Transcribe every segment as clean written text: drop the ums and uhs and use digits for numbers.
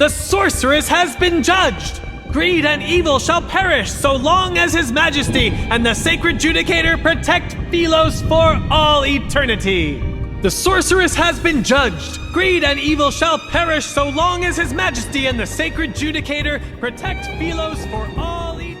The sorceress has been judged! Greed and evil shall perish so long as His Majesty and the Sacred Judicator protect Philos for all eternity! The sorceress has been judged! Greed and evil shall perish so long as His Majesty and the Sacred Judicator protect Philos for all eternity!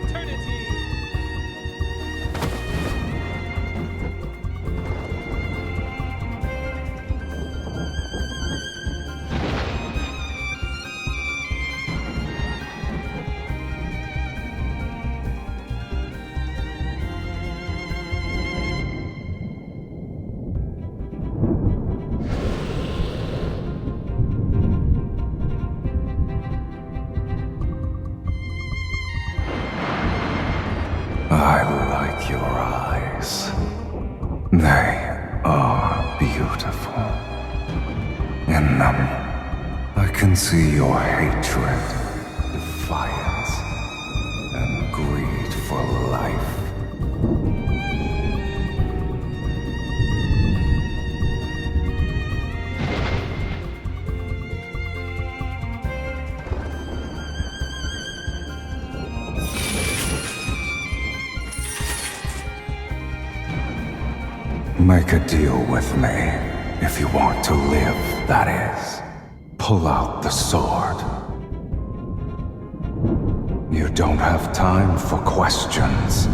I like your eyes. They are beautiful. In them, I can see your hatred, defiance, and greed for life. Make a deal with me, if you want to live, that is. Pull out the sword. You don't have time for questions.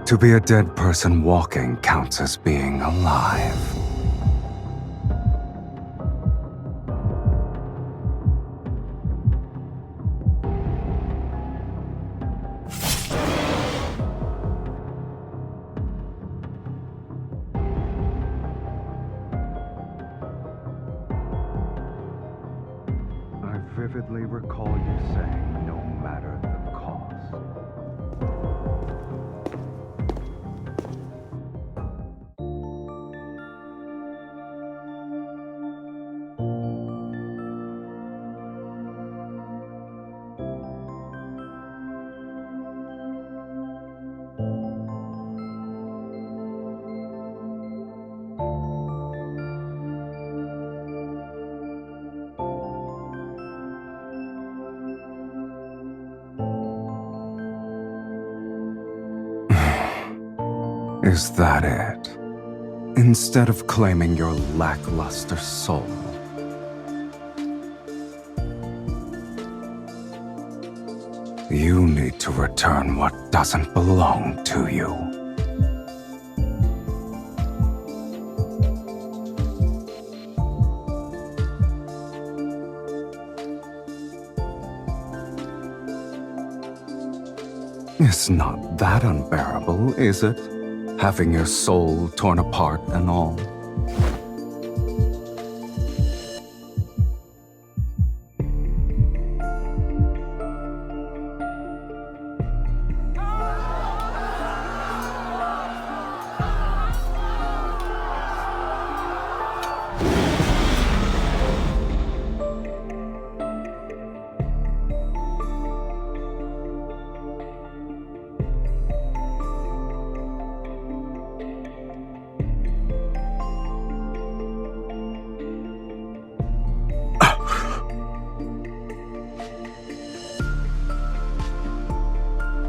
To be a dead person walking counts as being alive. I vividly recall you saying no matter the cost. Is that it? Instead of claiming your lackluster soul, you need to return what doesn't belong to you. It's not that unbearable, is it? Having your soul torn apart and all.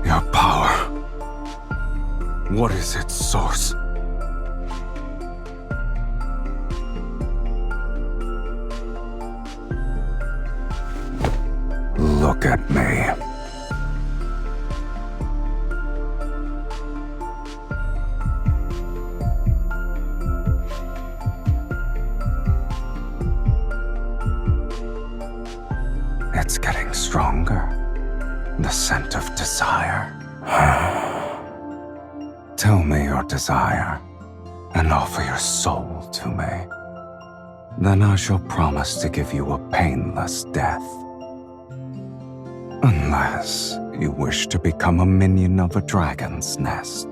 Your power. What is its source? Look at me. It's getting stronger. The scent of desire. Tell me your desire, and offer your soul to me. Then I shall promise to give you a painless death. Unless you wish to become a minion of a dragon's nest.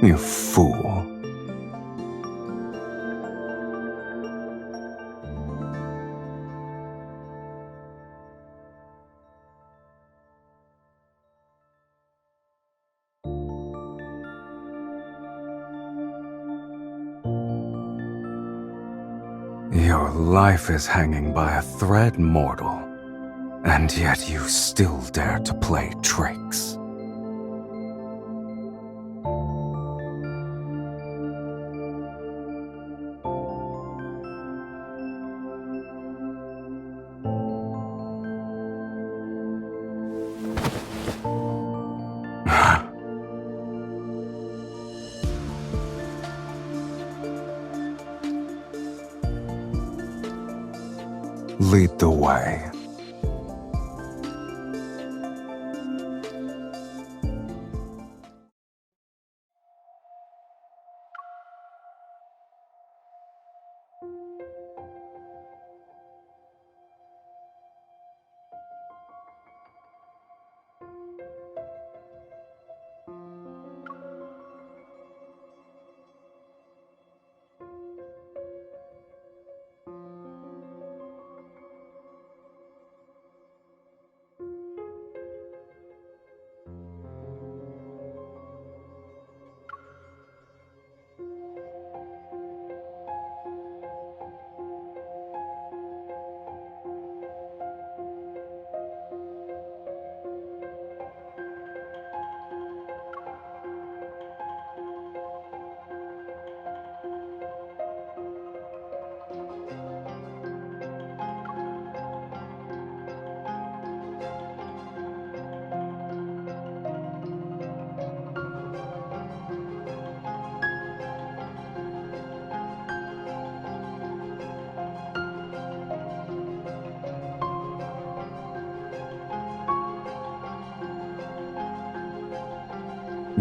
You fool. Your life is hanging by a thread, mortal, and yet you still dare to play tricks. Lead the way.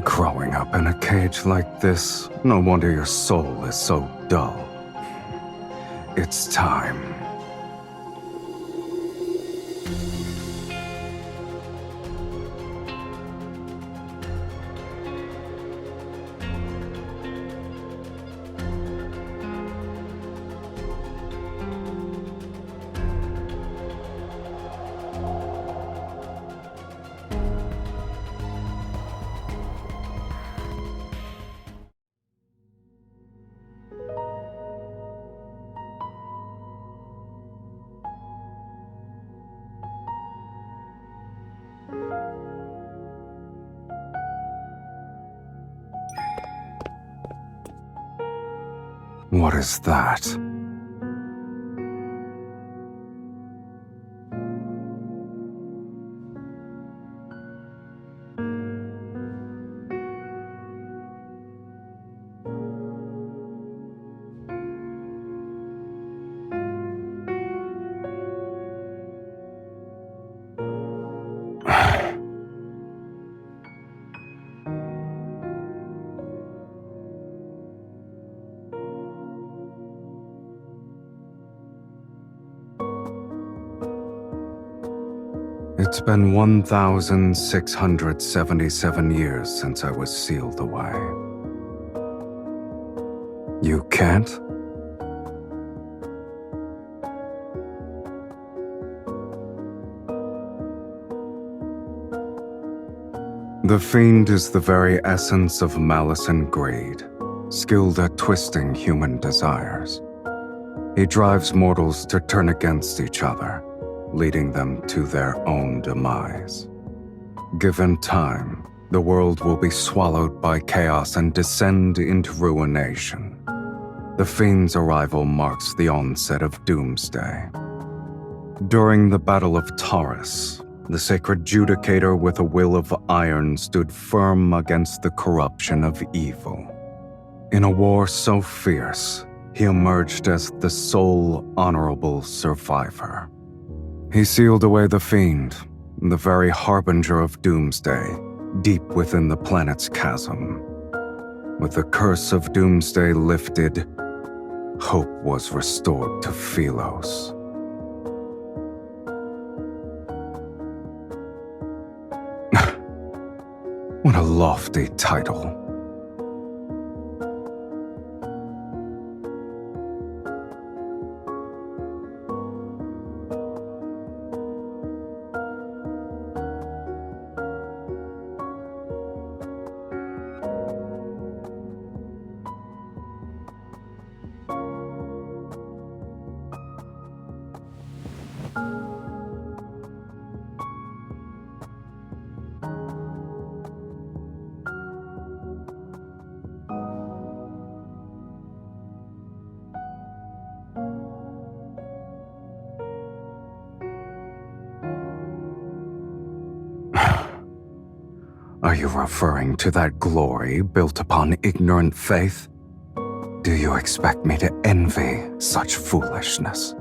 Growing up in a cage like this, no wonder your soul is so dull. It's time. What is that? It's been 1,677 years since I was sealed away. You can't? The Fiend is the very essence of malice and greed, skilled at twisting human desires. He drives mortals to turn against each other, leading them to their own demise. Given time, the world will be swallowed by chaos and descend into ruination. The Fiend's arrival marks the onset of Doomsday. During the Battle of Taurus, the sacred judicator with a will of iron stood firm against the corruption of evil. In a war so fierce, he emerged as the sole honorable survivor. He sealed away the Fiend, the very harbinger of Doomsday, deep within the planet's chasm. With the curse of Doomsday lifted, hope was restored to Sylus. What a lofty title. Are you referring to that glory built upon ignorant faith? Do you expect me to envy such foolishness?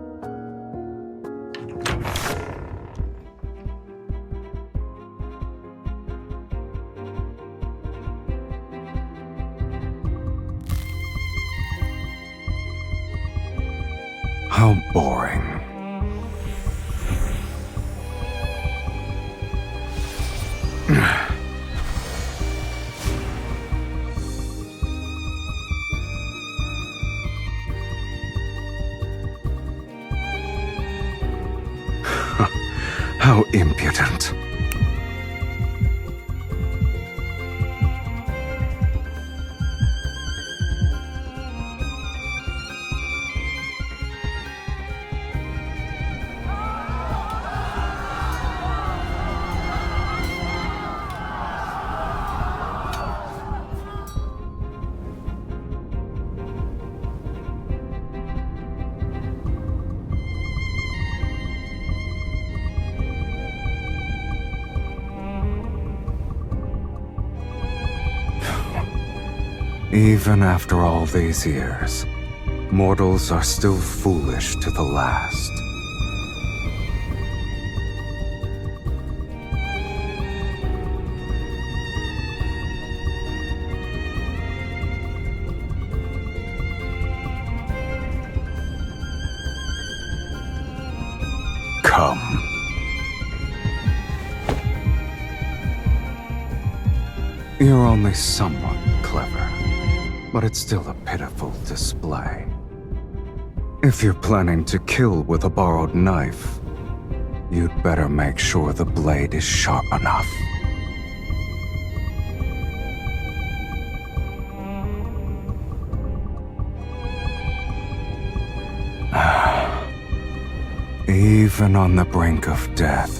How boring. How impudent. Even after all these years, mortals are still foolish to the last. Come. You're only somewhat clever, but it's still a pitiful display. If you're planning to kill with a borrowed knife, you'd better make sure the blade is sharp enough. Even on the brink of death,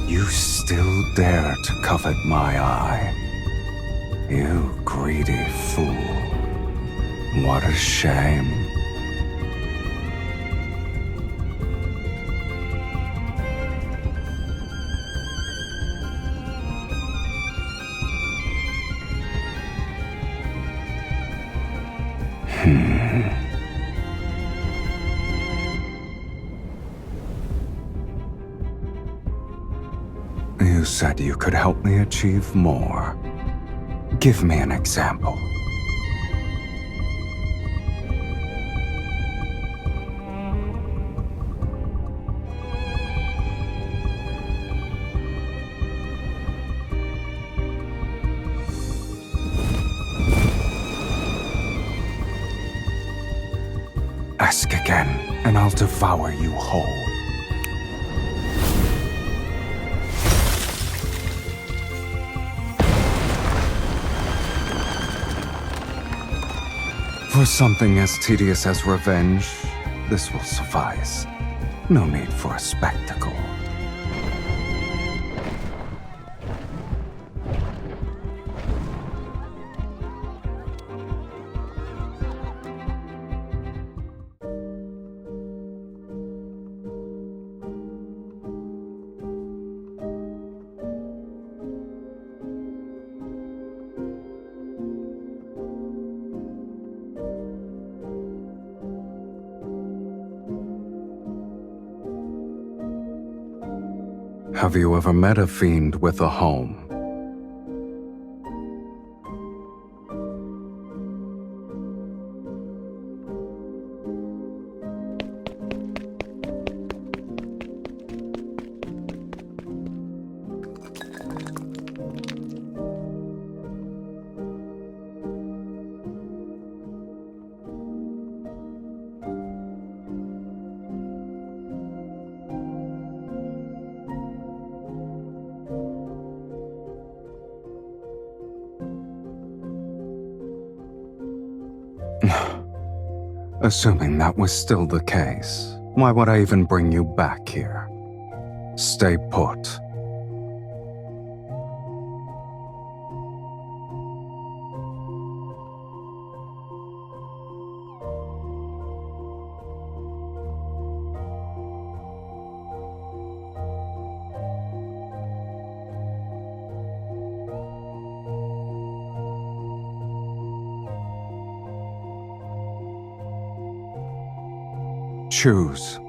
you still dare to covet my eye. You greedy fool. What a shame. You said you could help me achieve more. Give me an example. Ask again, and I'll devour you whole. For something as tedious as revenge, this will suffice. No need for a spectacle. Have you ever met a fiend with a home? Assuming that was still the case, why would I even bring you back here? Stay put. Choose.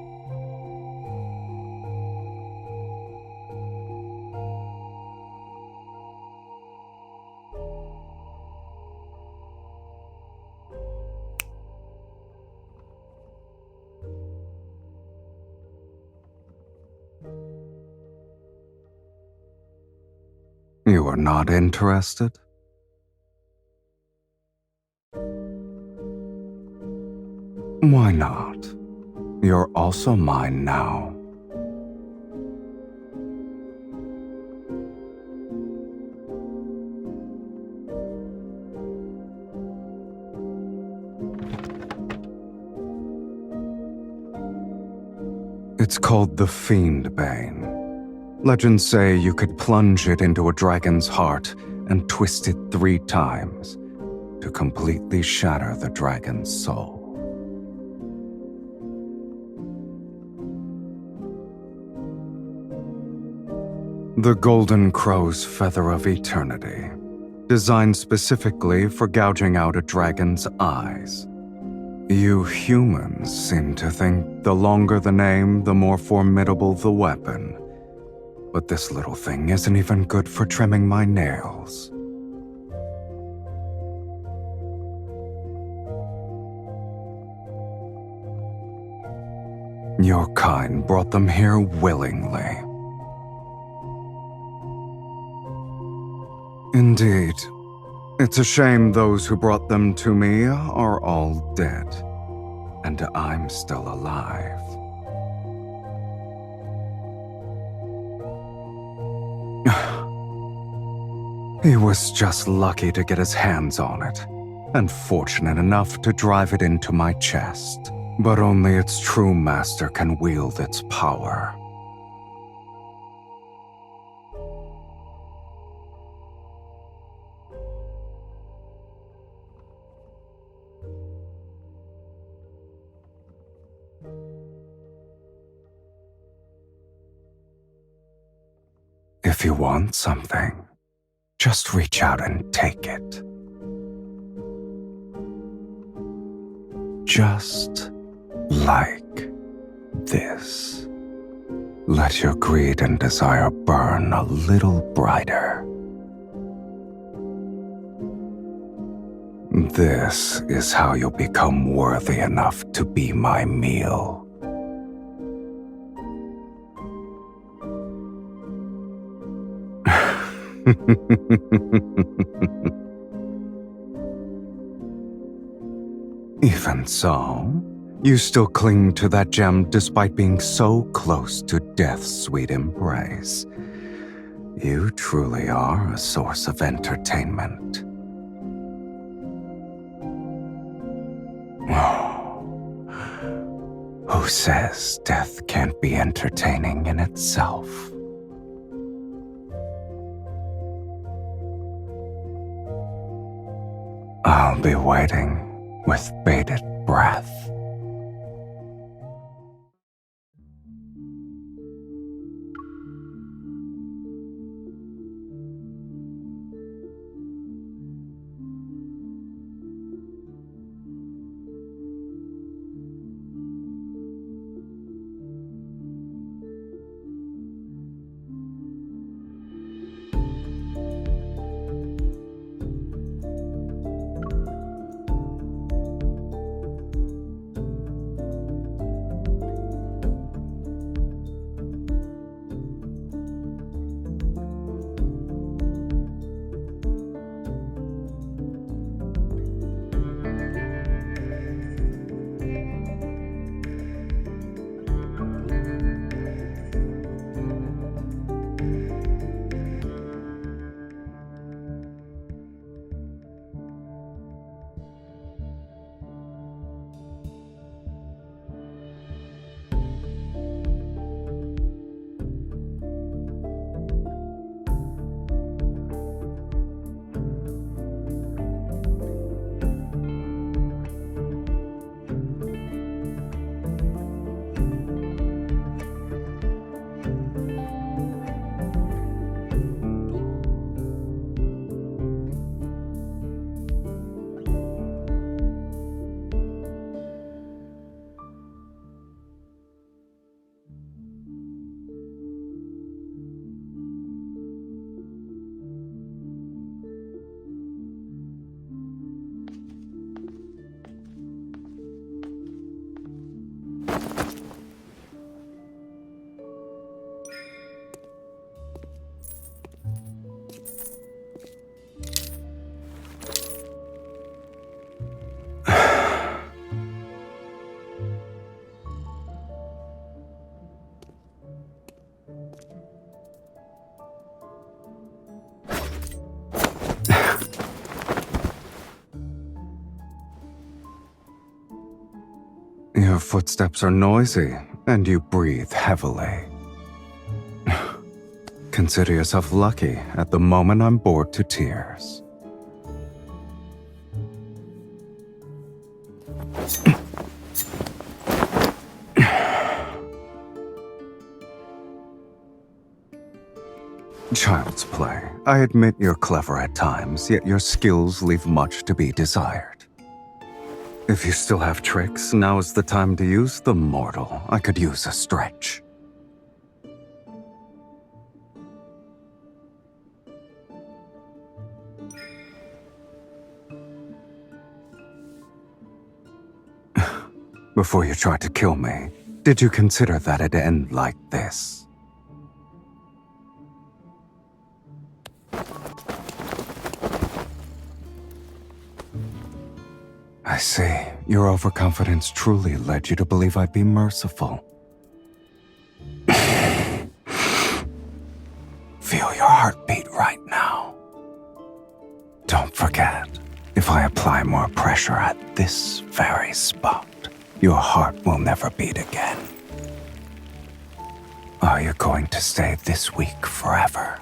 You are not interested? Why not? You're also mine now. It's called the Fiend Bane. Legends say you could plunge it into a dragon's heart and twist it 3 times to completely shatter the dragon's soul. The Golden Crow's Feather of Eternity, designed specifically for gouging out a dragon's eyes. You humans seem to think the longer the name, the more formidable the weapon. But this little thing isn't even good for trimming my nails. Your kind brought them here willingly. Indeed. It's a shame those who brought them to me are all dead, and I'm still alive. He was just lucky to get his hands on it, and fortunate enough to drive it into my chest. But only its true master can wield its power. If you want something, just reach out and take it. Just like this. Let your greed and desire burn a little brighter. This is how you'll become worthy enough to be my meal. Even so, You still cling to that gem despite being so close to death's sweet embrace. You truly are a source of entertainment. Who says death can't be entertaining in itself? I'll be waiting with bated breath. Your footsteps are noisy, and you breathe heavily. Consider yourself lucky. At the moment, I'm bored to tears. Child's play. I admit you're clever at times, yet your skills leave much to be desired. If you still have tricks, now is the time to use them, mortal. I could use a stretch. Before you tried to kill me, did you consider that it'd end like this? I see. Your overconfidence truly led you to believe I'd be merciful. Feel your heartbeat right now. Don't forget, if I apply more pressure at this very spot, your heart will never beat again. Are you going to stay this weak forever?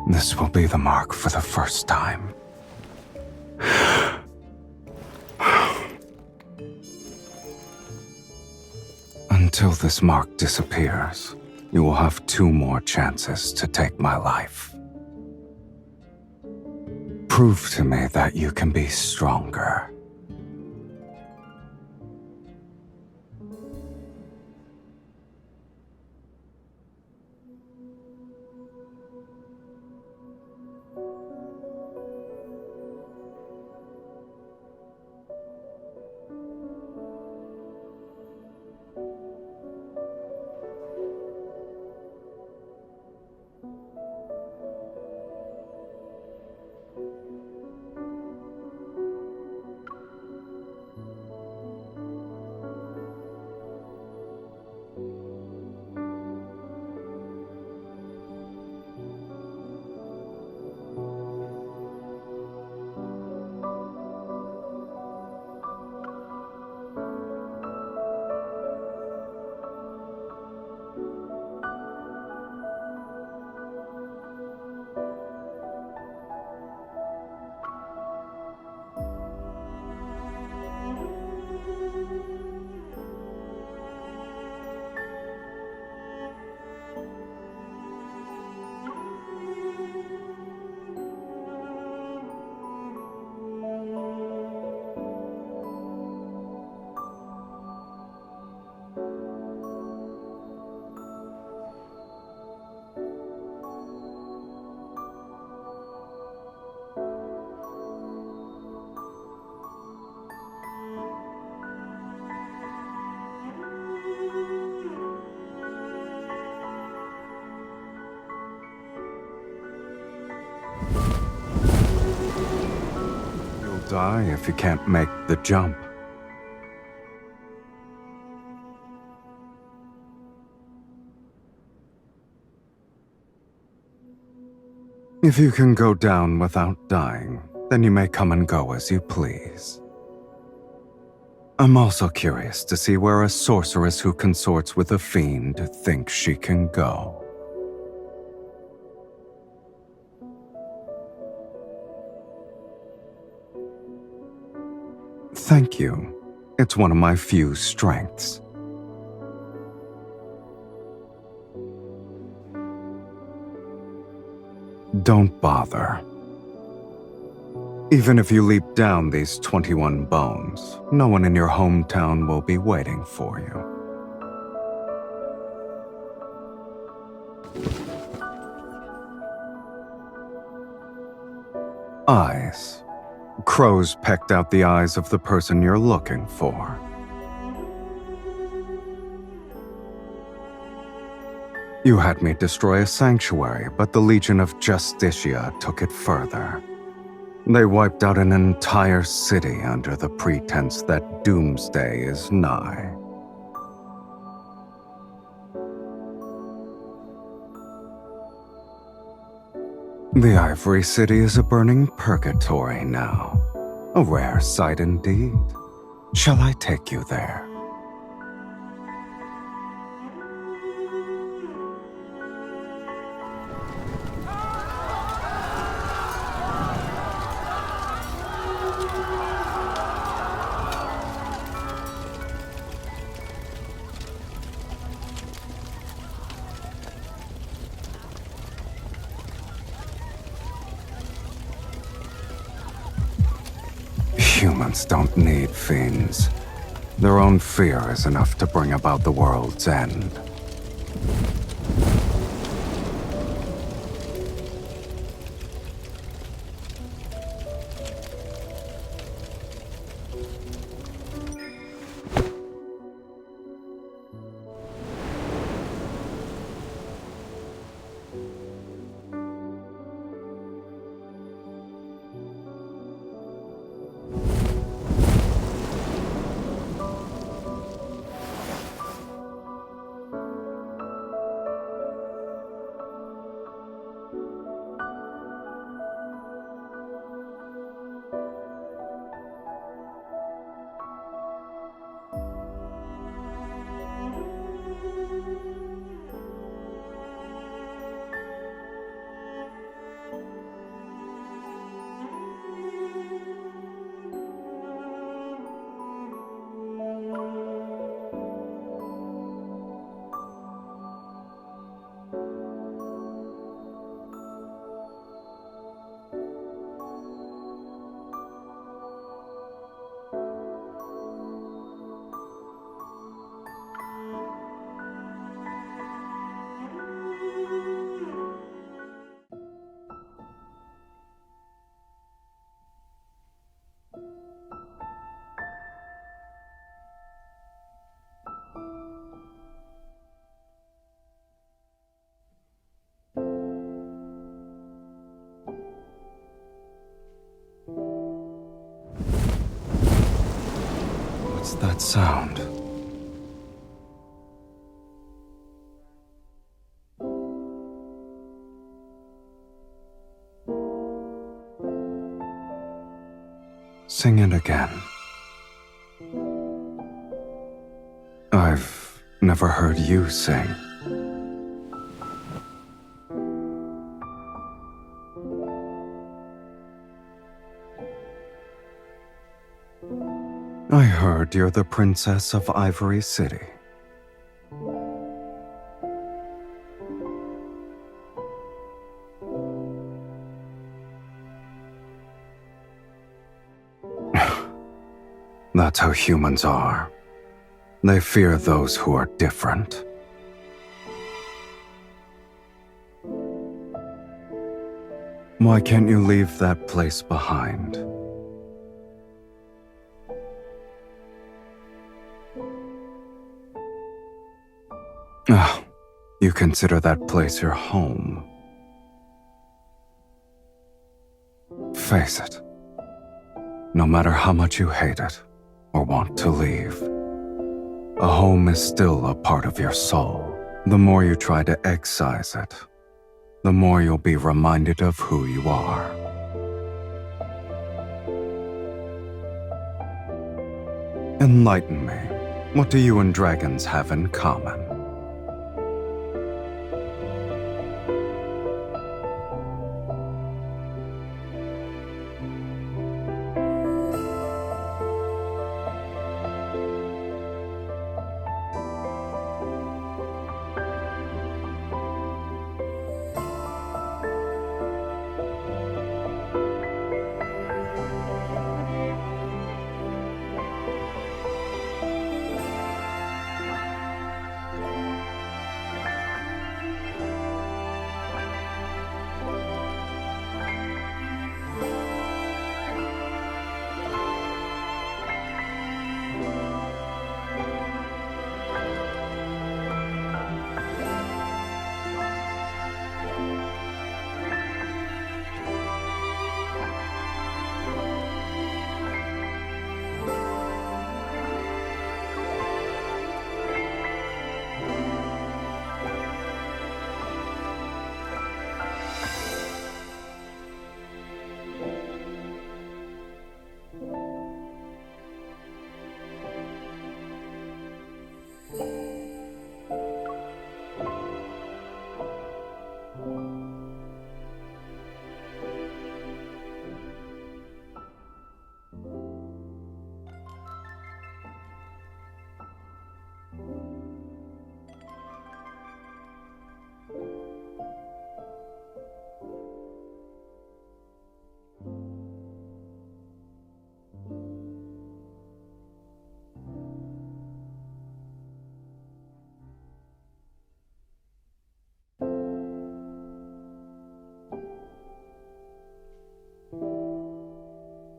This will be the mark for the first time. Until this mark disappears, you will have 2 more chances to take my life. Prove to me that you can be stronger. Die if you can't make the jump. If you can go down without dying, then you may come and go as you please. I'm also curious to see where a sorceress who consorts with a fiend thinks she can go. Thank you. It's one of my few strengths. Don't bother. Even if you leap down these 21 bones, no one in your hometown will be waiting for you. Eyes. Crows pecked out the eyes of the person you're looking for. You had me destroy a sanctuary, but the Legion of Justicia took it further. They wiped out an entire city under the pretense that doomsday is nigh. The Ivory City is a burning purgatory now. A rare sight indeed. Shall I take you there? Humans don't need fiends. Their own fear is enough to bring about the world's end. What's that sound? Sing it again. I've never heard you sing. I heard you're the princess of Ivory City. That's how humans are. They fear those who are different. Why can't you leave that place behind? You consider that place your home. Face it. No matter how much you hate it or want to leave, a home is still a part of your soul. The more you try to excise it, the more you'll be reminded of who you are. Enlighten me. What do you and dragons have in common?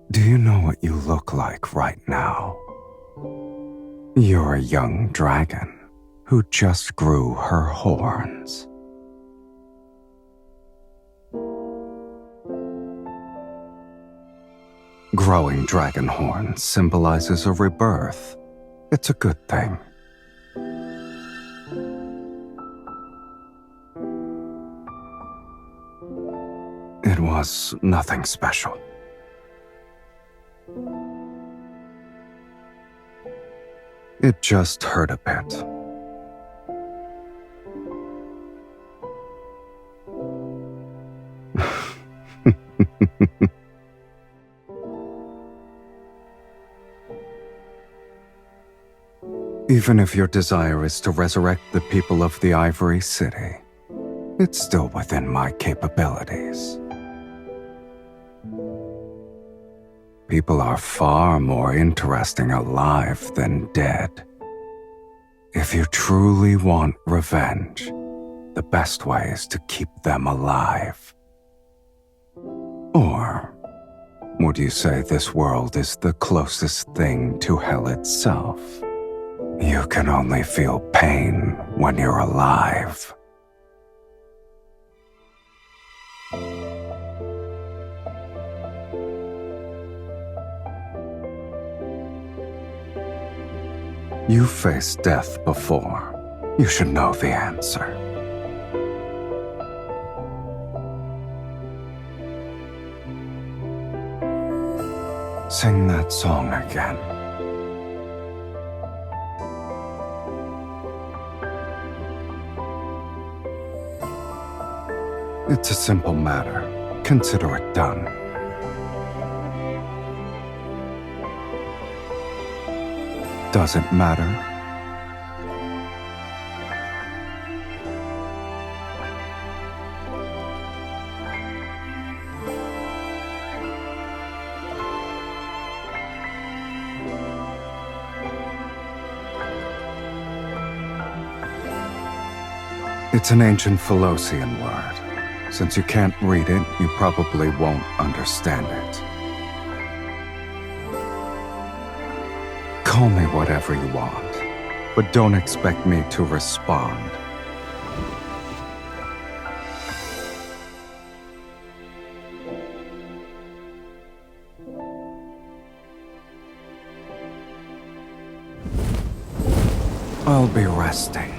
Do you know what you look like right now? You're a young dragon who just grew her horns. Growing dragon horns symbolizes a rebirth. It's a good thing. It was nothing special. It just hurt a bit. Even if your desire is to resurrect the people of the Ivory City, it's still within my capabilities. People are far more interesting alive than dead. If you truly want revenge, the best way is to keep them alive. Or would you say this world is the closest thing to hell itself? You can only feel pain when you're alive. You've faced death before. You should know the answer. Sing that song again. It's a simple matter. Consider it done. Does it matter? It's an ancient Philosian word. Since you can't read it, you probably won't understand it. Call me whatever you want, but don't expect me to respond. I'll be resting.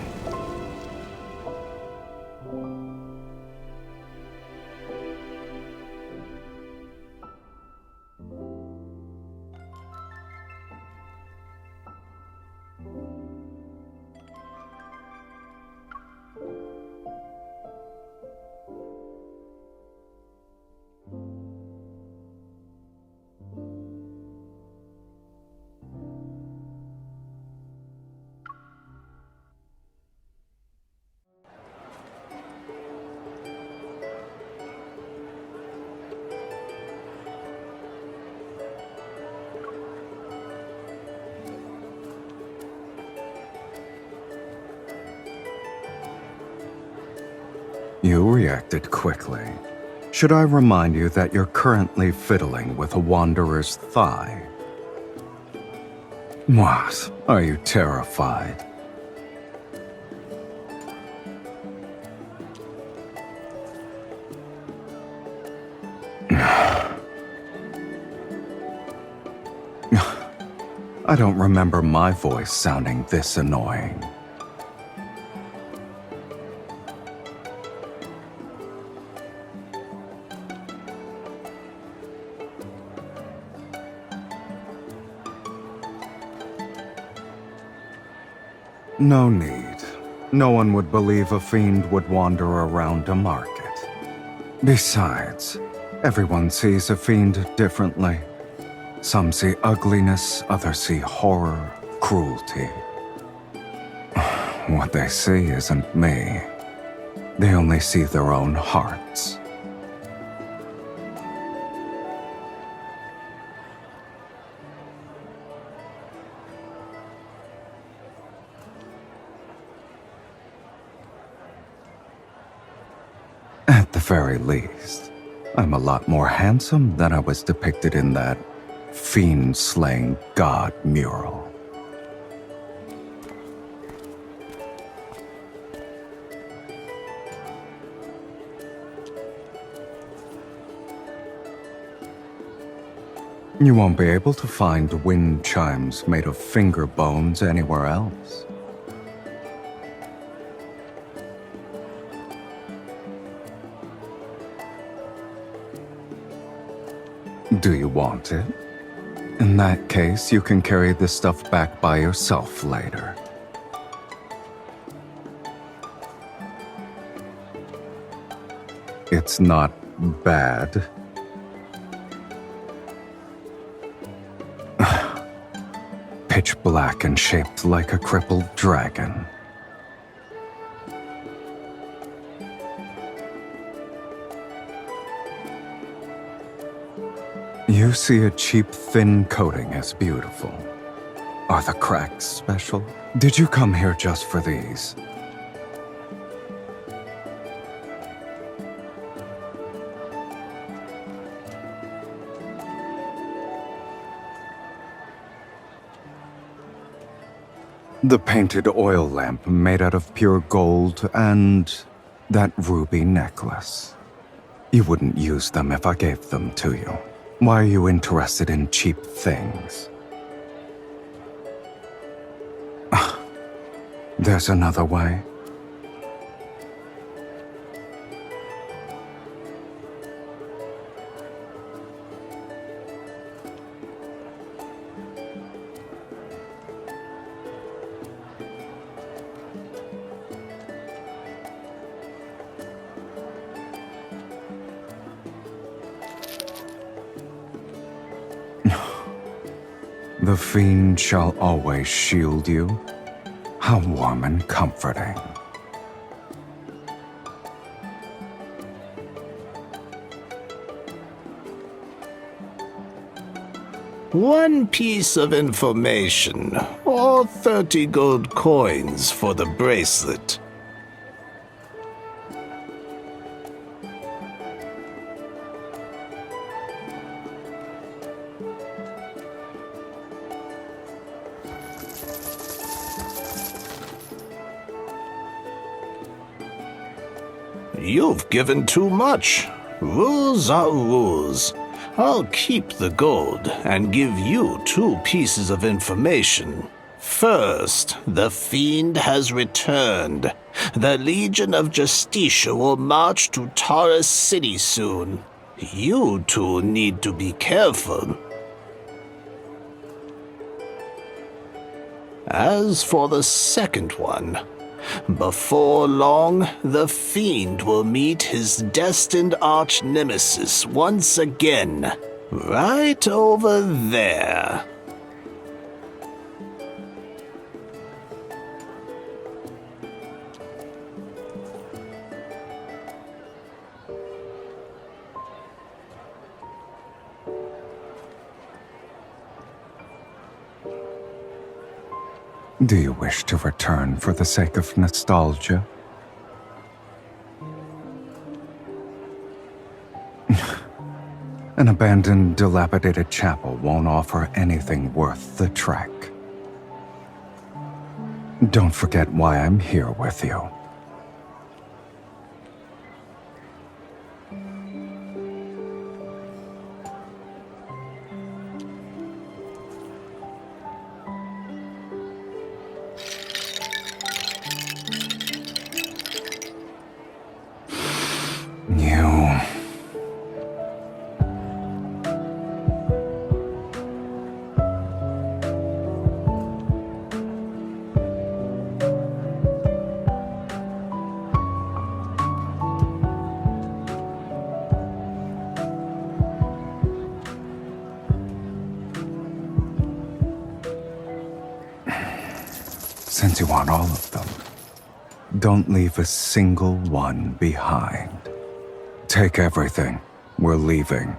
You reacted quickly. Should I remind you that you're currently fiddling with a wanderer's thigh? What? Are you terrified? I don't remember my voice sounding this annoying. No need. No one would believe a fiend would wander around a market. Besides, everyone sees a fiend differently. Some see ugliness, others see horror, cruelty. What they see isn't me. They only see their own hearts. At the very least, I'm a lot more handsome than I was depicted in that fiend-slaying god mural. You won't be able to find wind chimes made of finger bones anywhere else. Do you want it? In that case, you can carry the stuff back by yourself later. It's not bad. Pitch black and shaped like a crippled dragon. You see a cheap, thin coating as beautiful. Are the cracks special? Did you come here just for these? The painted oil lamp made out of pure gold and that ruby necklace. You wouldn't use them if I gave them to you. Why are you interested in cheap things? There's another way. The fiend shall always shield you. How warm and comforting. One piece of information, or 30 gold coins for the bracelet. You've given too much. Rules are rules. I'll keep the gold and give you 2 pieces of information. First, the Fiend has returned. The Legion of Justicia will march to Taurus City soon. You two need to be careful. As for the second one, before long, the Fiend will meet his destined arch-nemesis once again, right over there. Do you wish to return for the sake of nostalgia? An abandoned, dilapidated chapel won't offer anything worth the trek. Don't forget why I'm here with you. Since you want all of them, don't leave a single one behind. Take everything. We're leaving.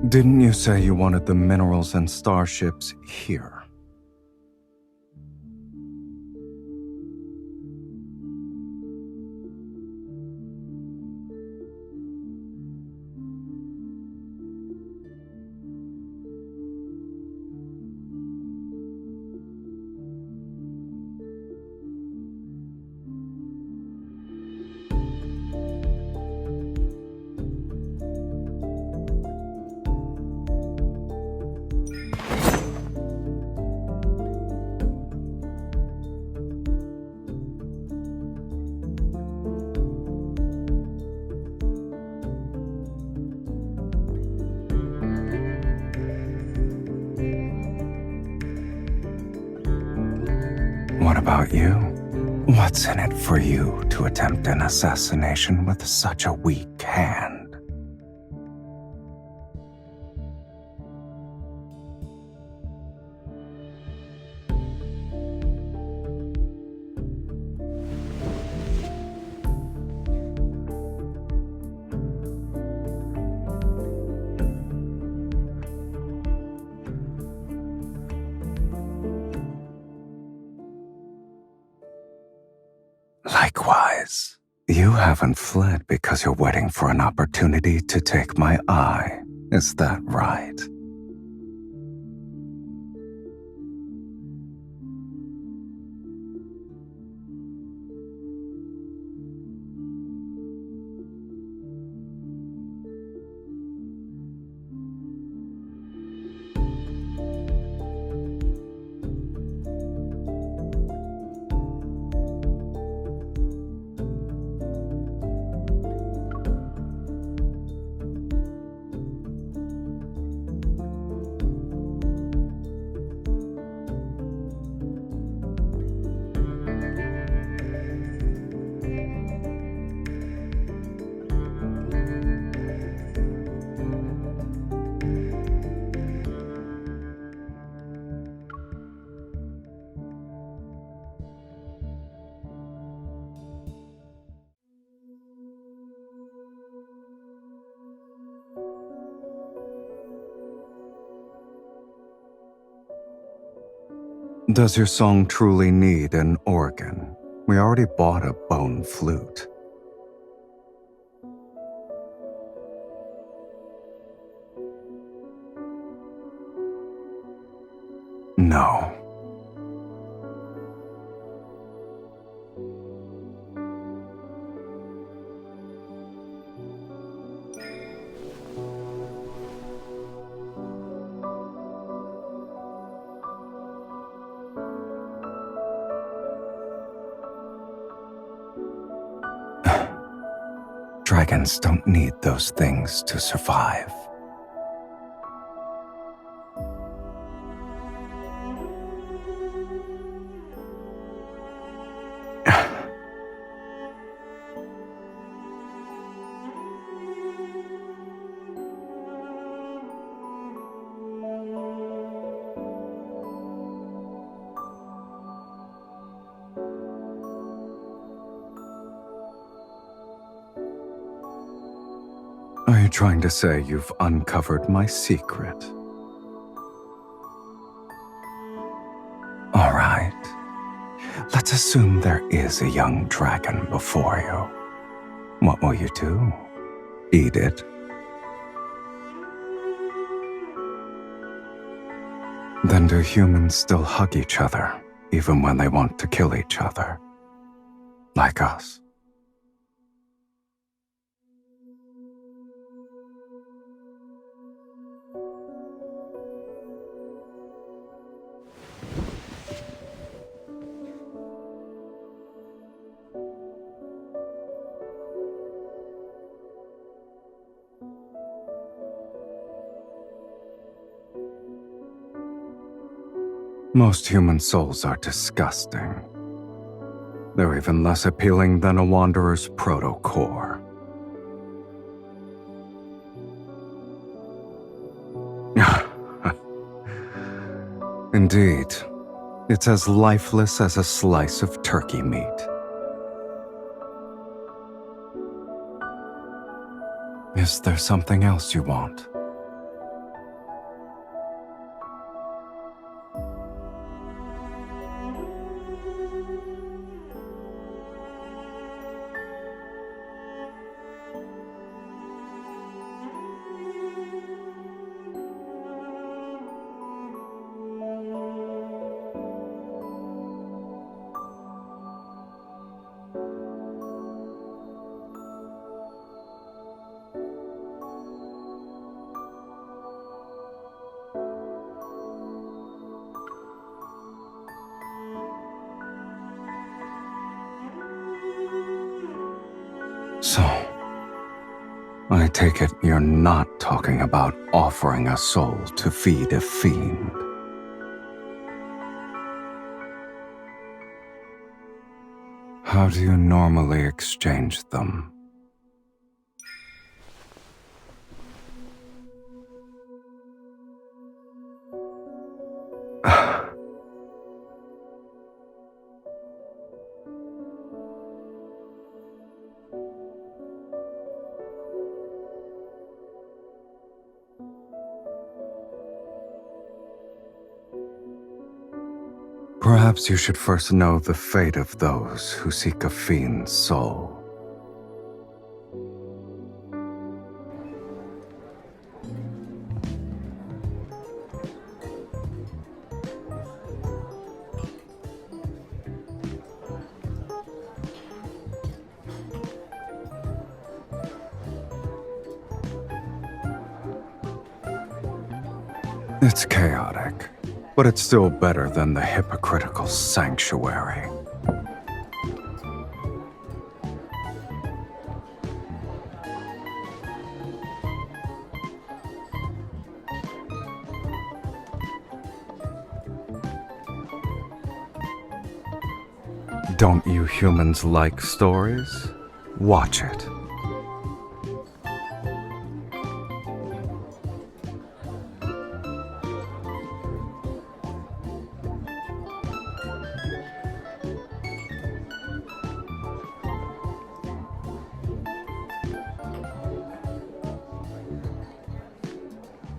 Didn't you say you wanted the minerals and starships here? What about you? What's in it for you to attempt an assassination with such a weak hand? Likewise, you haven't fled because you're waiting for an opportunity to take my eye. Is that right? Does your song truly need an organ? We already bought a bone flute. No. Dragons don't need those things to survive. Are you trying to say you've uncovered my secret? All right. Let's assume there is a young dragon before you. What will you do? Eat it? Then do humans still hug each other, even when they want to kill each other? Like us? Most human souls are disgusting. They're even less appealing than a wanderer's proto-core. Indeed, it's as lifeless as a slice of turkey meat. Is there something else you want? So, I take it you're not talking about offering a soul to feed a fiend. How do you normally exchange them? Perhaps you should first know the fate of those who seek a fiend's soul. It's chaotic, but it's still better than the hypocritical sanctuary. Don't you humans like stories? Watch it.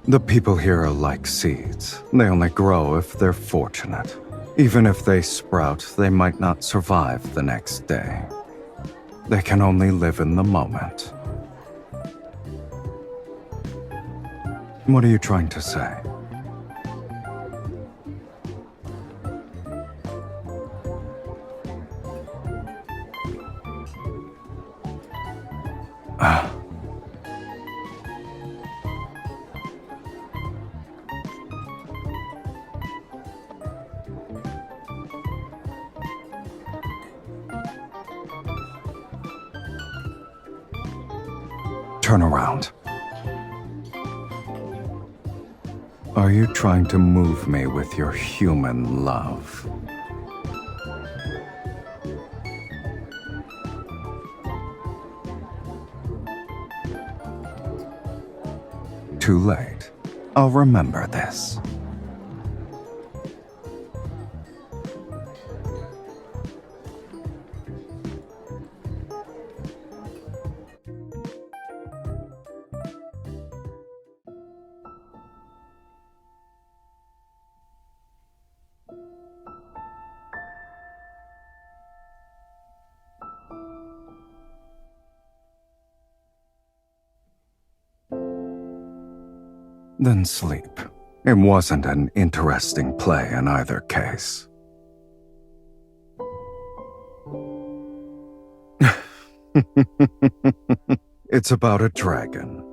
The people here are like seeds. They only grow if they're fortunate. Even if they sprout, they might not survive the next day. They can only live in the moment. What are you trying to say? Turn around. Are you trying to move me with your human love? Too late. I'll remember this. Then sleep. It wasn't an interesting play in either case. It's about a dragon.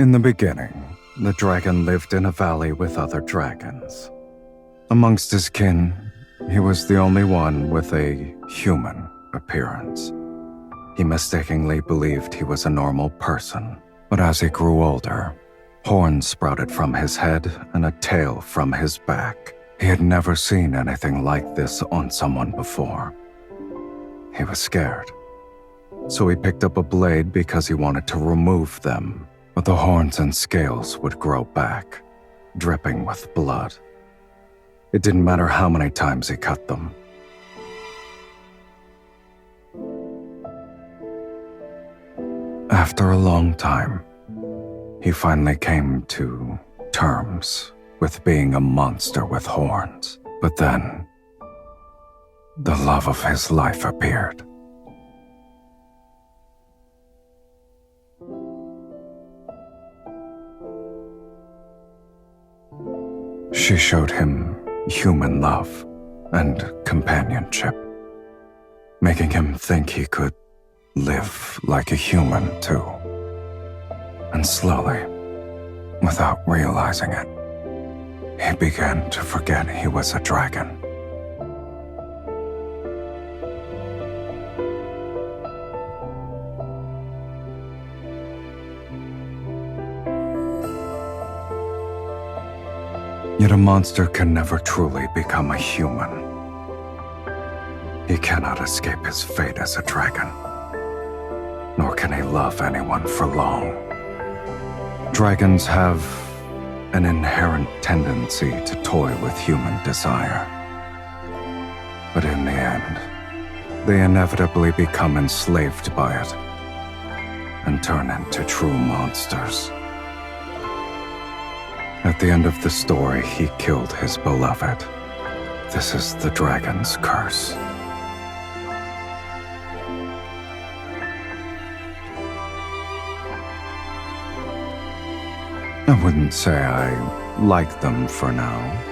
In the beginning, the dragon lived in a valley with other dragons. Amongst his kin, he was the only one with a human appearance. He mistakenly believed he was a normal person, but as he grew older, horns sprouted from his head and a tail from his back. He had never seen anything like this on someone before. He was scared, so he picked up a blade because he wanted to remove them, but the horns and scales would grow back, dripping with blood. It didn't matter how many times he cut them. After a long time, he finally came to terms with being a monster with horns. But then, the love of his life appeared. She showed him human love and companionship, making him think he could live like a human too. And slowly, without realizing it, he began to forget he was a dragon. Yet a monster can never truly become a human. He cannot escape his fate as a dragon, nor can he love anyone for long. Dragons have an inherent tendency to toy with human desire. But in the end, they inevitably become enslaved by it and turn into true monsters. At the end of the story, he killed his beloved. This is the dragon's curse. I wouldn't say I like them for now.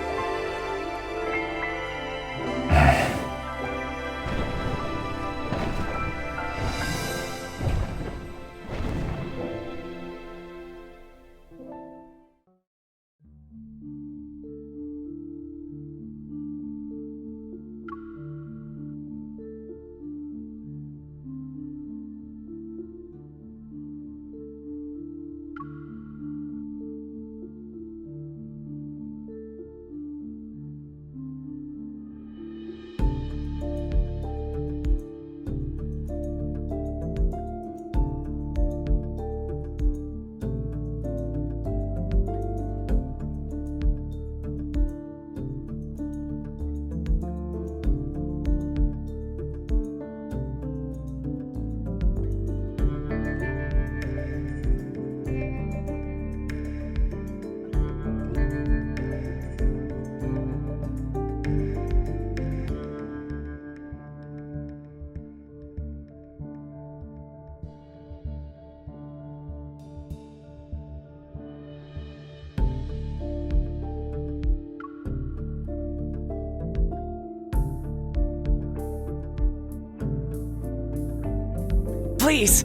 Please.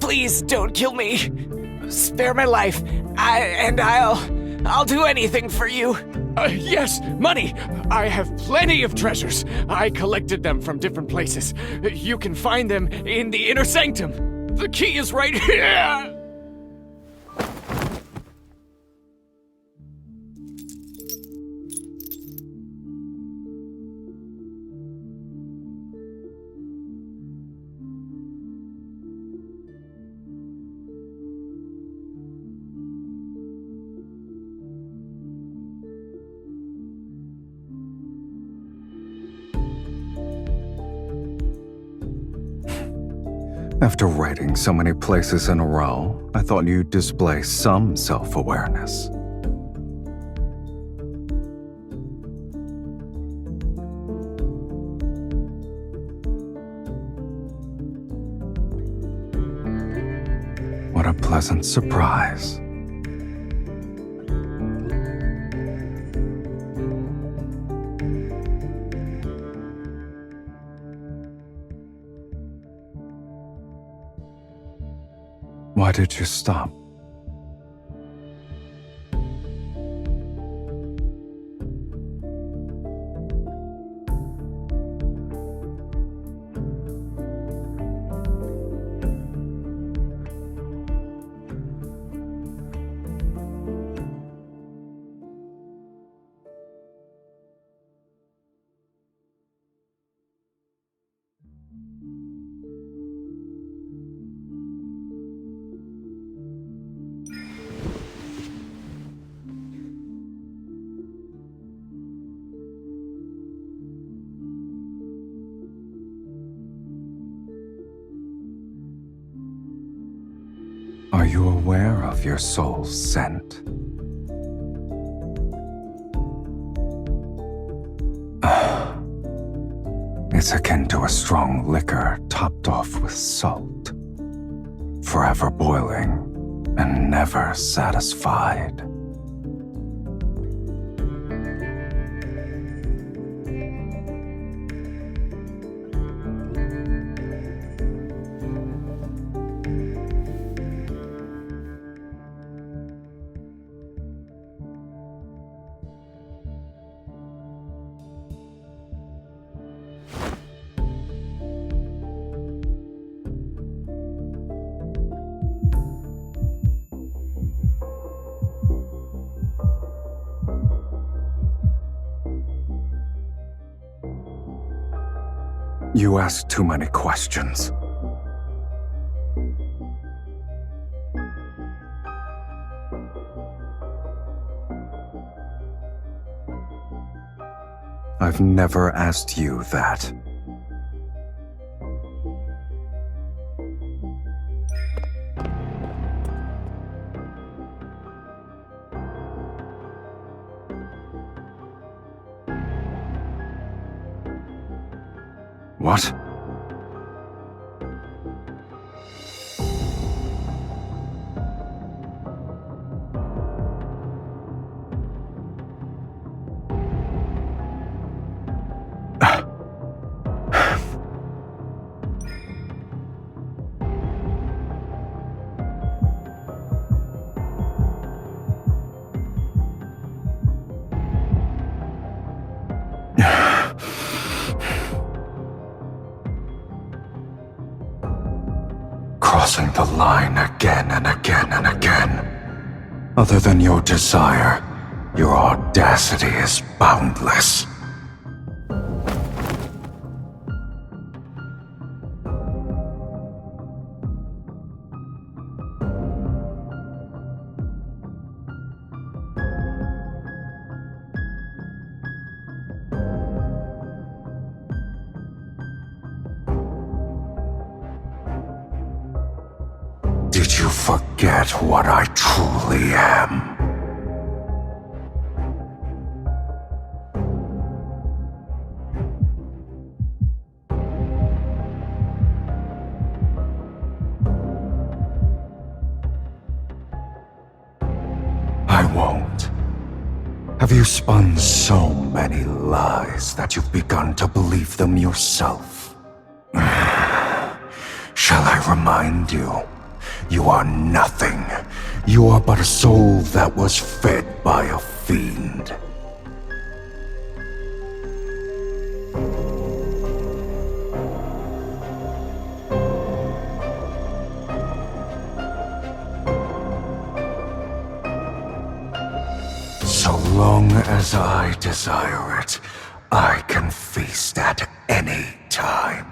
Please don't kill me. Spare my life. I'll do anything for you. Yes, money! I have plenty of treasures. I collected them from different places. You can find them in the inner sanctum. The key is right here! After writing so many places in a row, I thought you'd display some self-awareness. What a pleasant surprise. Why did you stop? Are you aware of your soul's scent? It's akin to a strong liquor topped off with salt, forever boiling and never satisfied. You ask too many questions. I've never asked you that. What? Crossing the line again and again and again. Other than your desire, your audacity is boundless. Did you forget what I truly am? I won't. Have you spun so many lies that you've begun to believe them yourself? Shall I remind you, you are nothing. You are but a soul that was fed by a fiend. So long as I desire it, I can feast at any time.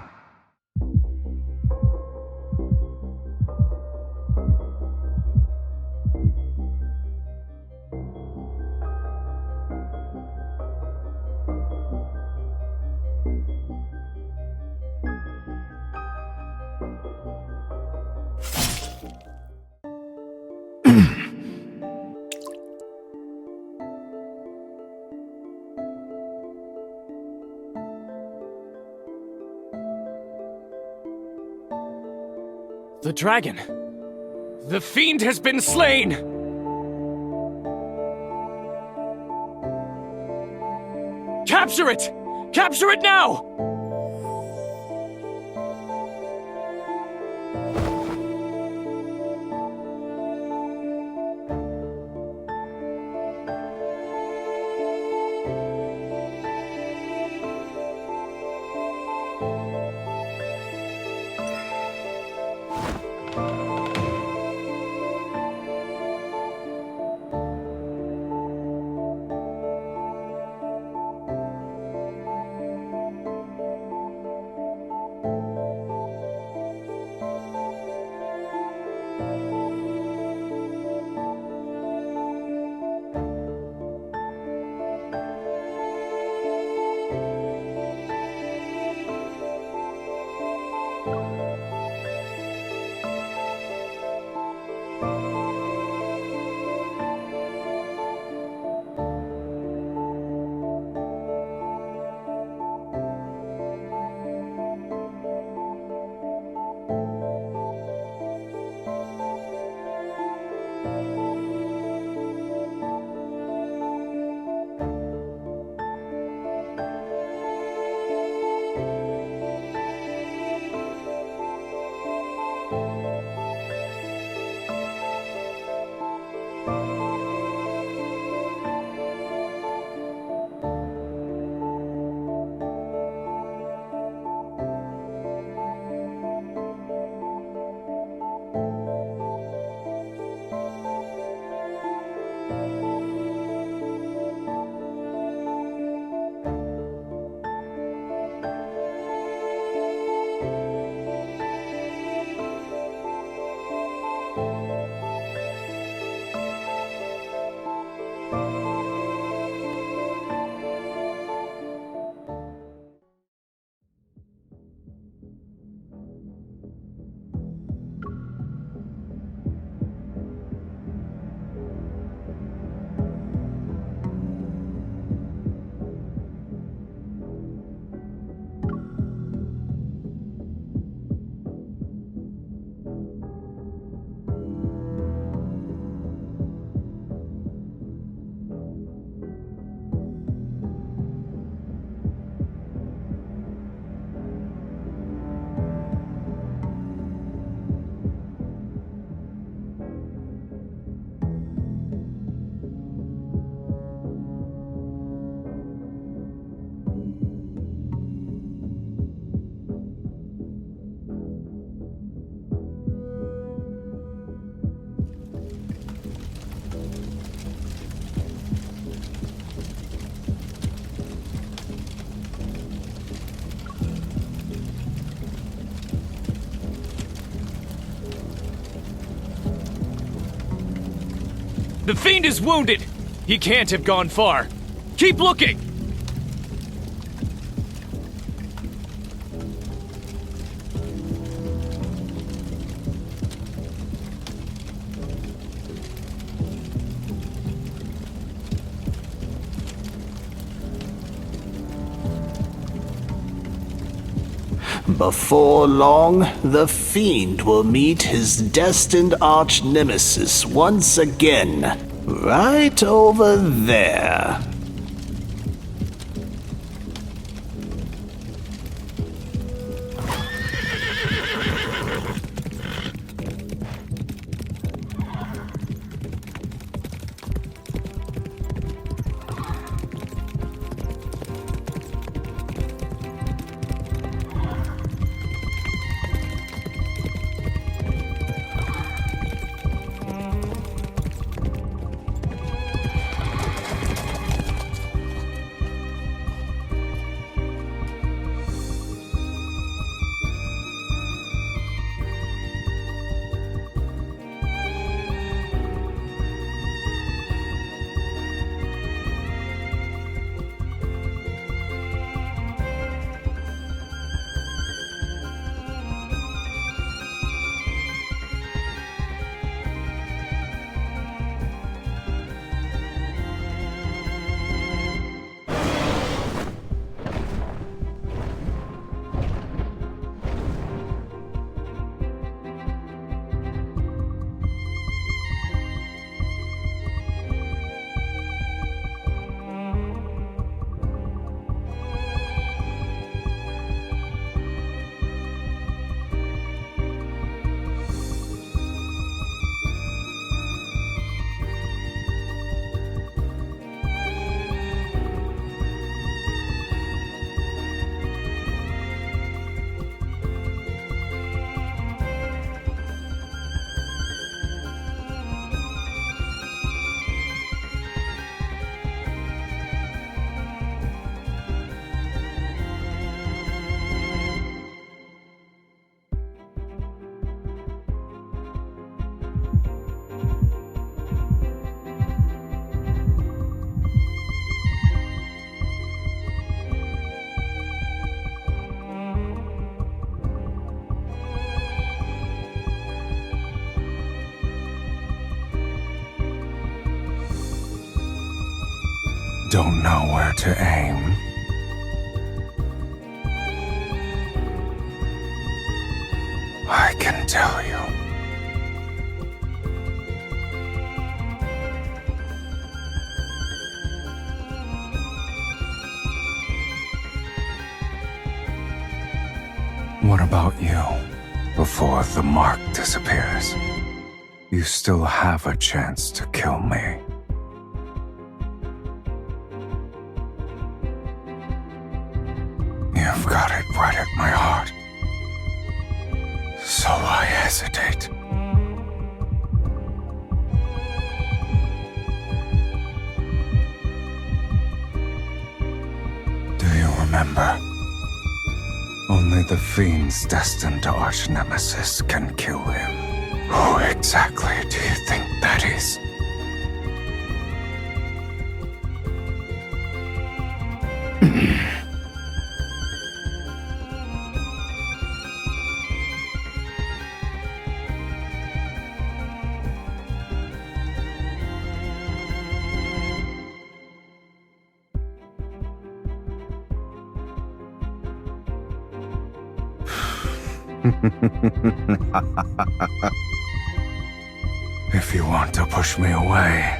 The dragon! The fiend has been slain! Capture it! Capture it now! The fiend is wounded! He can't have gone far. Keep looking! Before long, the fiend will meet his destined arch-nemesis once again, right over there. don't know where to aim? I can tell you. What about you? Before the mark disappears, you still have a chance to kill me. You've got it right at my heart. So I hesitate. Do you remember? Only the fiend's destined arch-nemesis can kill him. Who exactly do you think that is? If you want to push me away,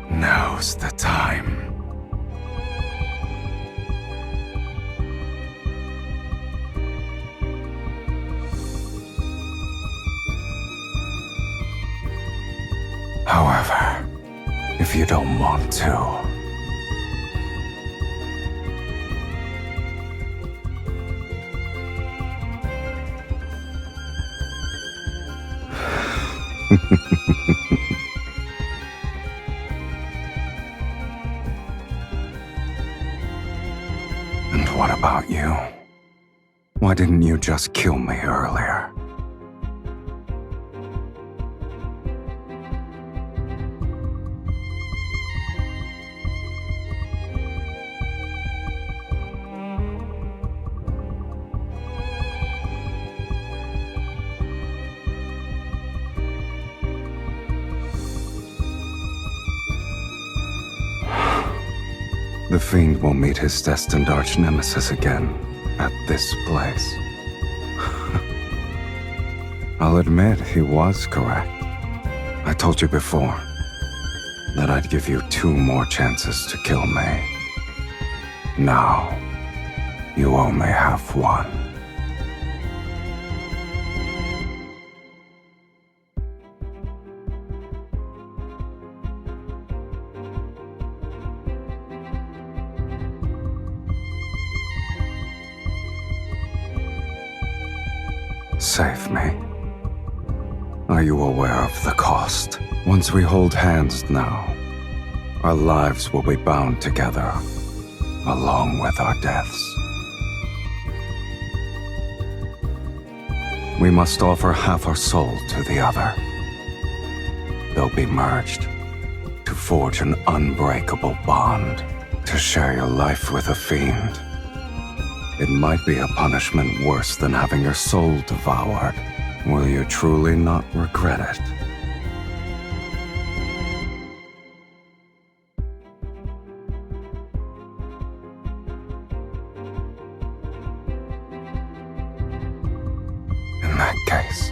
now's the time. However, if you don't want to, and what about you? Why didn't you just kill me earlier? The fiend will meet his destined arch-nemesis again at this place. I'll admit he was correct. I told you before that I'd give you 2 more chances to kill me. Now, you only have 1. Save me. Are you aware of the cost? Once we hold hands now, our lives will be bound together, along with our deaths. We must offer half our soul to the other. They'll be merged to forge an unbreakable bond, to share your life with a fiend. It might be a punishment worse than having your soul devoured. Will you truly not regret it? In that case,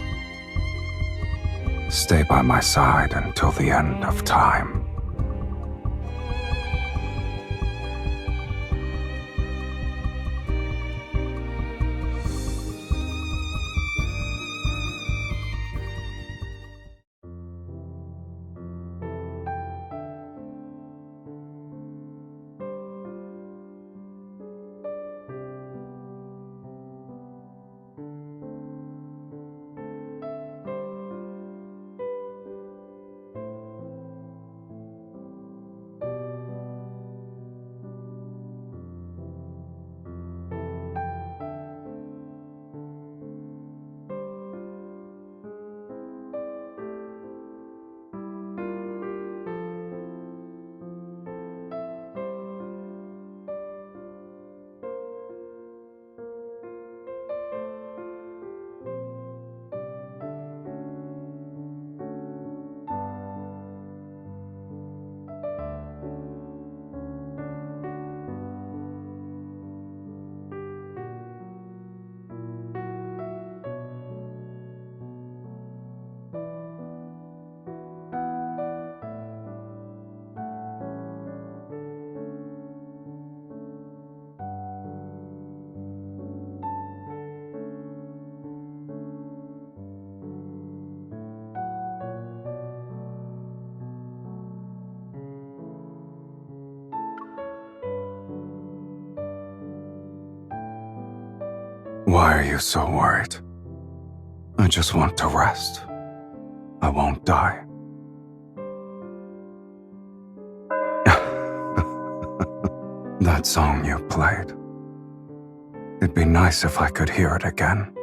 stay by my side until the end of time. Why are you so worried? I just want to rest. I won't die. That song you played. It'd be nice if I could hear it again.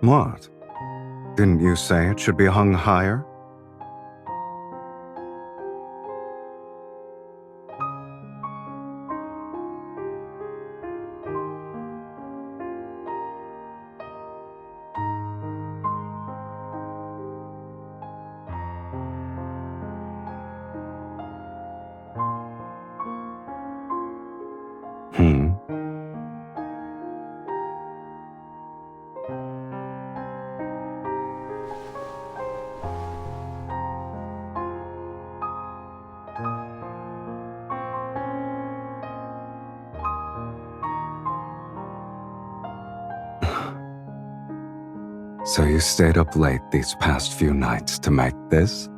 What? Didn't you say it should be hung higher? So you stayed up late these past few nights to make this?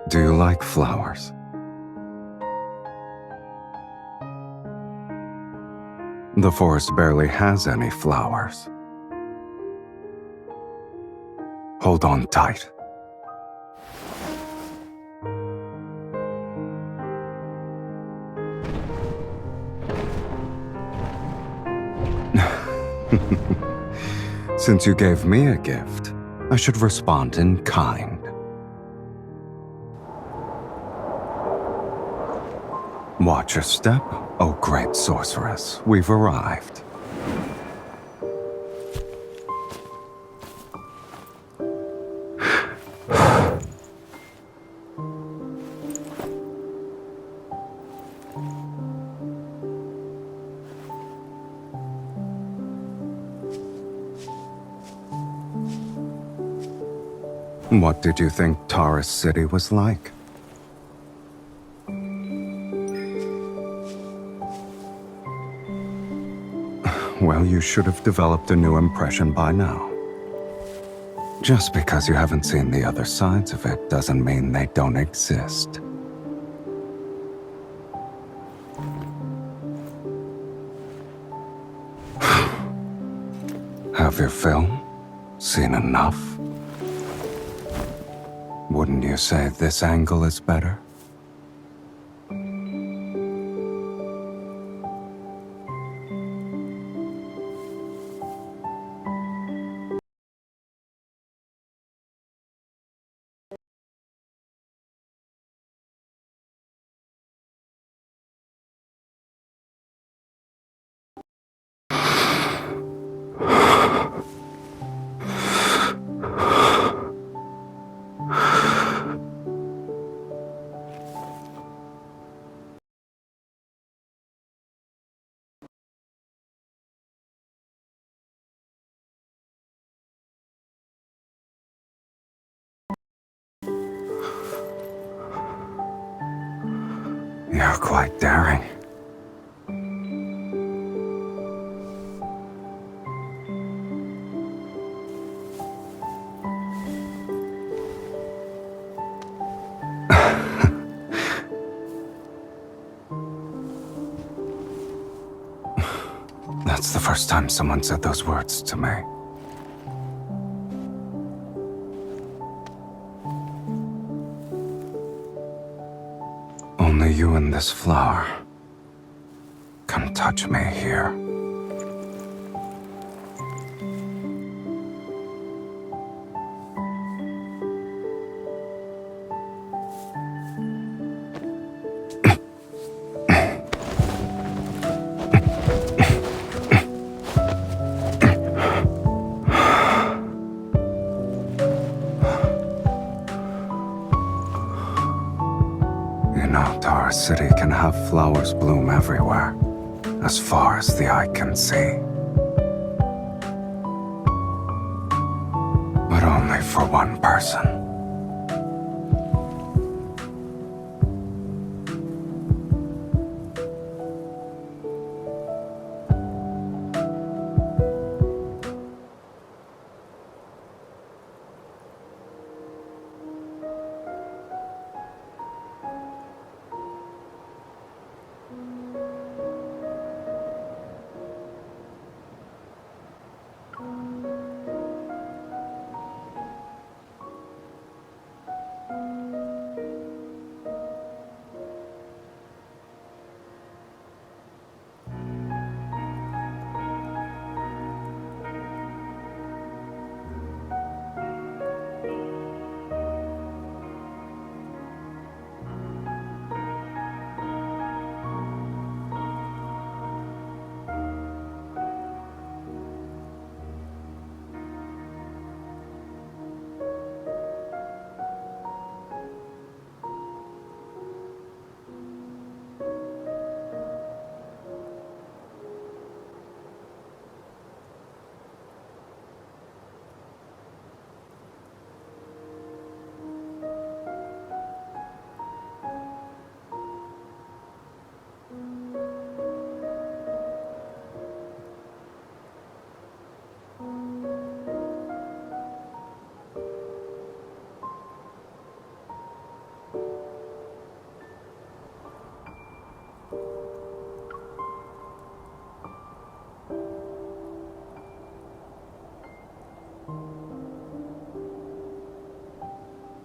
Do you like flowers? The forest barely has any flowers. Hold on tight. Since you gave me a gift, I should respond in kind. Watch your step, oh great sorceress. We've arrived. What did you think Taurus City was like? Well, you should have developed a new impression by now. Just because you haven't seen the other sides of it doesn't mean they don't exist. Have your fill? Seen enough? Wouldn't you say this angle is better? You're quite daring. That's the first time someone said those words to me. Only you and this flower can touch me here. Our city can have flowers bloom everywhere, as far as the eye can see. But only for one person.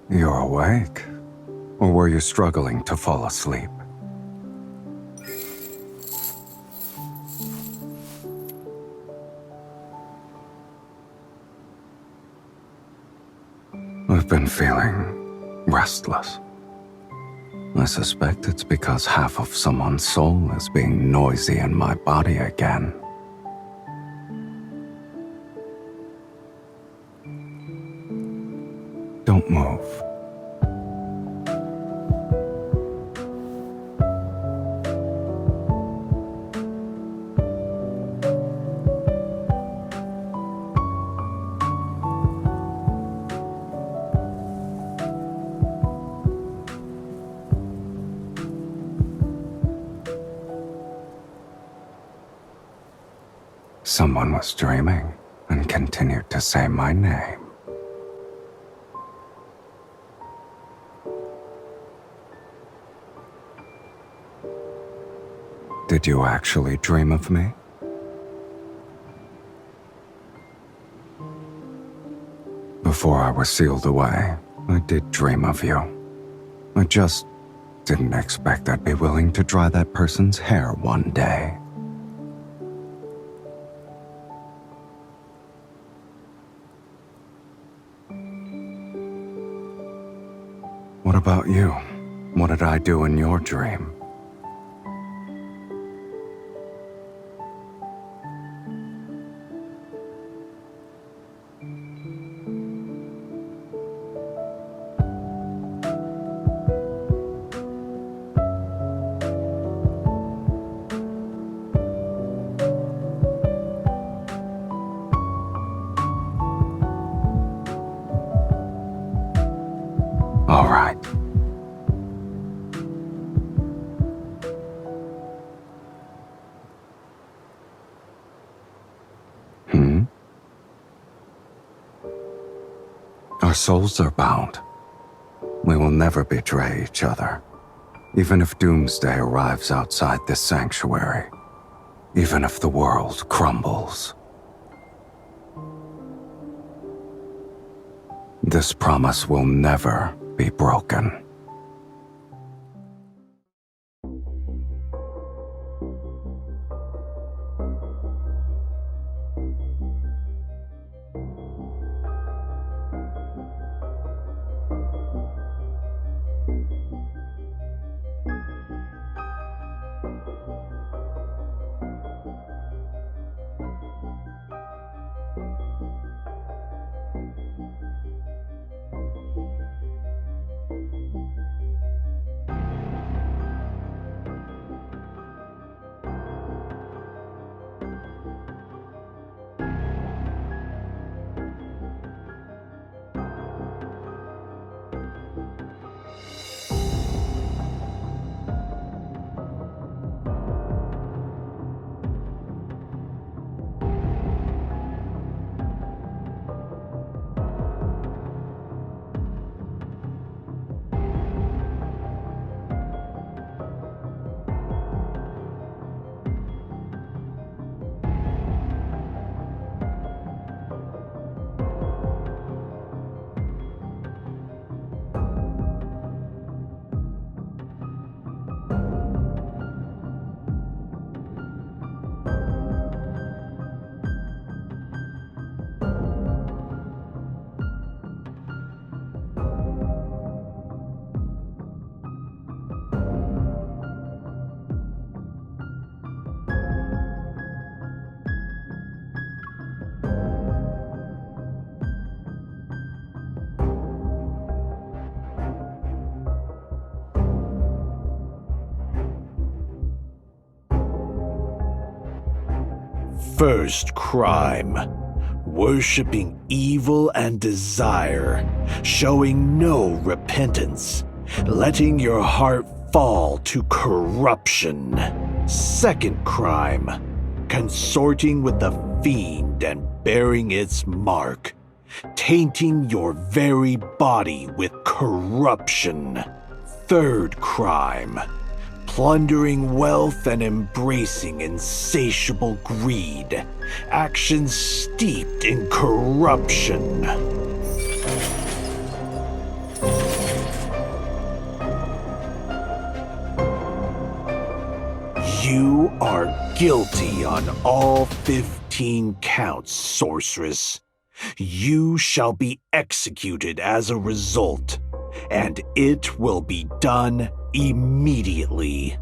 You're awake? Or were you struggling to fall asleep? I've been feeling restless. I suspect it's because half of someone's soul is being noisy in my body again. Don't move. Someone was dreaming and continued to say my name. Did you actually dream of me? Before I was sealed away, I did dream of you. I just didn't expect I'd be willing to dry that person's hair one day. What about you? What did I do in your dream? All right. Our souls are bound. We will never betray each other, even if doomsday arrives outside this sanctuary. even if the world crumbles. This promise will never be broken. First crime: worshipping evil and desire, showing no repentance, letting your heart fall to corruption. Second crime: consorting with the fiend and bearing its mark, tainting your very body with corruption. Third crime: plundering wealth and embracing insatiable greed, actions steeped in corruption. You are guilty on all 15 counts, sorceress. You shall be executed as a result, and it will be done immediately.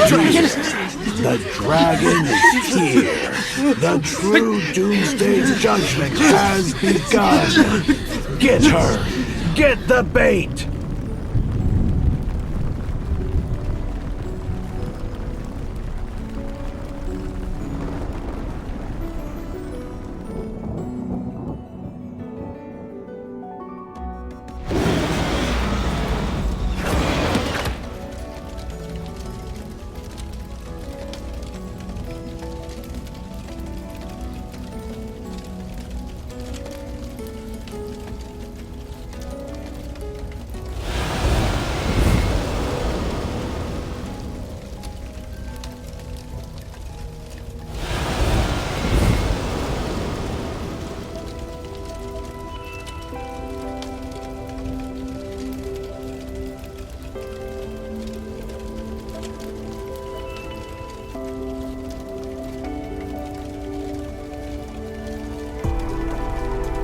Dragon! The dragon is here. The true Doomsday judgment has begun. Get her. Get the bait.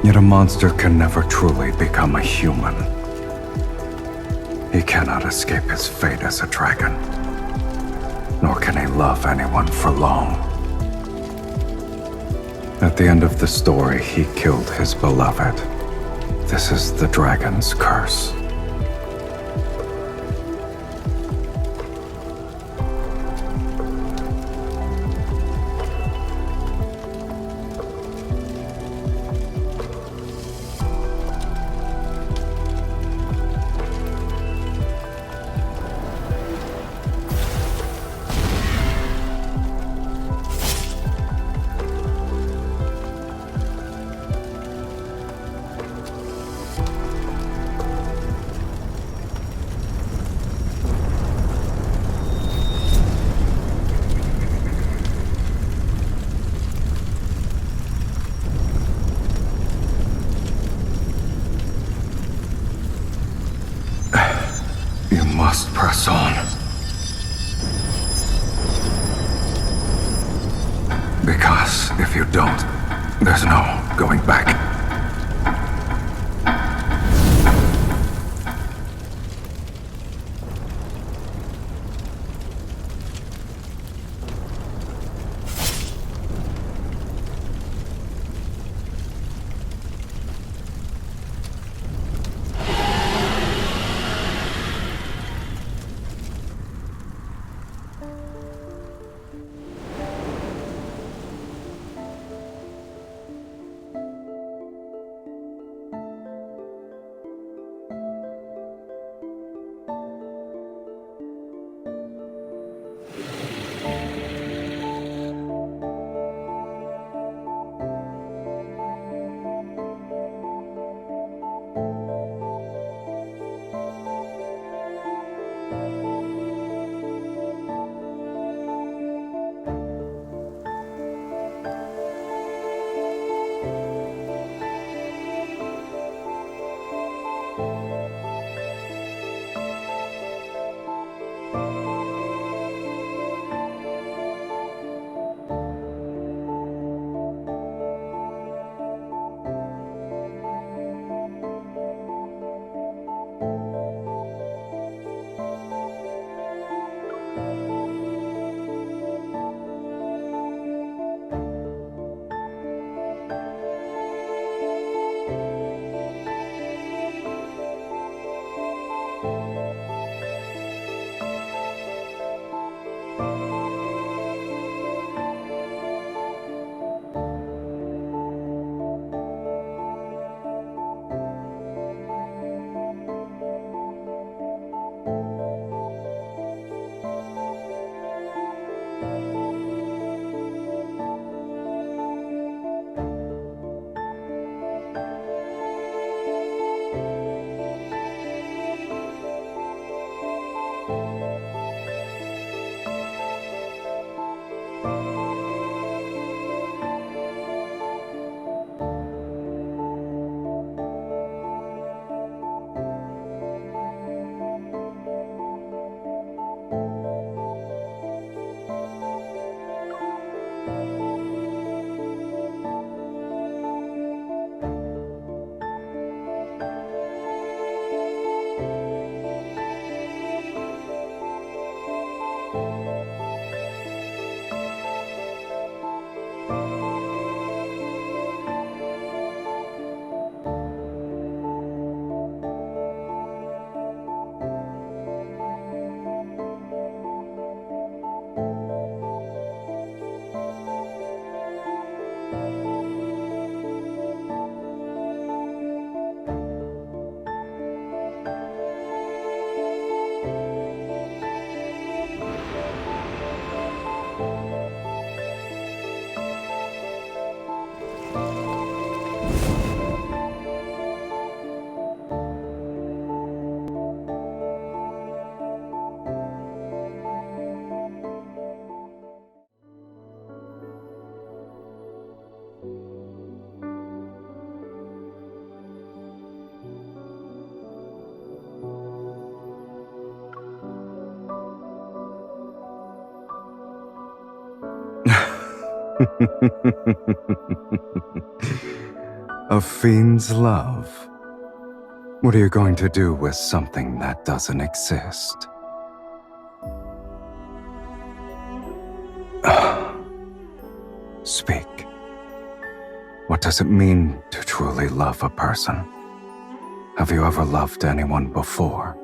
Yet a monster can never truly become a human. He cannot escape his fate as a dragon, nor can he love anyone for long. At the end of the story, he killed his beloved. This is the dragon's curse. You must press on. Because if you don't, there's no going back. A fiend's love? What are you going to do with something that doesn't exist? Speak. What does it mean to truly love a person? Have you ever loved anyone before?